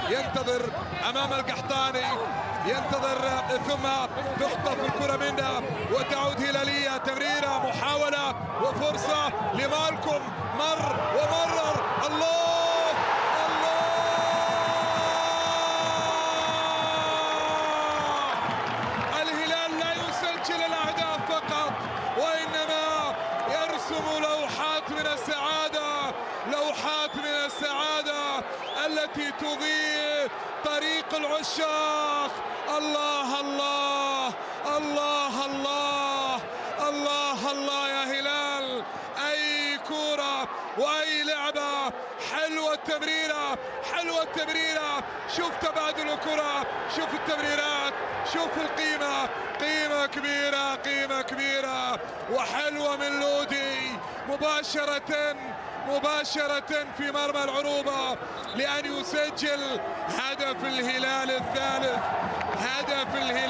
ينتظر أمام القحطاني، ينتظر ثم تخطف الكرة منه وتعود هلالية. تمريرة، محاولة وفرصة لمالكم، مر ومرر. الله الله، الهلال لا يسجل الأهداف فقط وإنما يرسم لوحات من السعادة، لوحات من السعادة التي تضيء طريق العشاق. الله الله الله الله الله الله يا هلال، أي كرة وأي لعبة، حلوة التمريرة، حلوة التمريرة. شوف تبادل الكرة، شوف التمريرات، شوف القيمة، قيمة كبيرة، قيمة كبيرة وحلوة من لودي مباشرة في مرمى العروبة لأن يسجل هدف الهلال الثالث، هدف الهلال.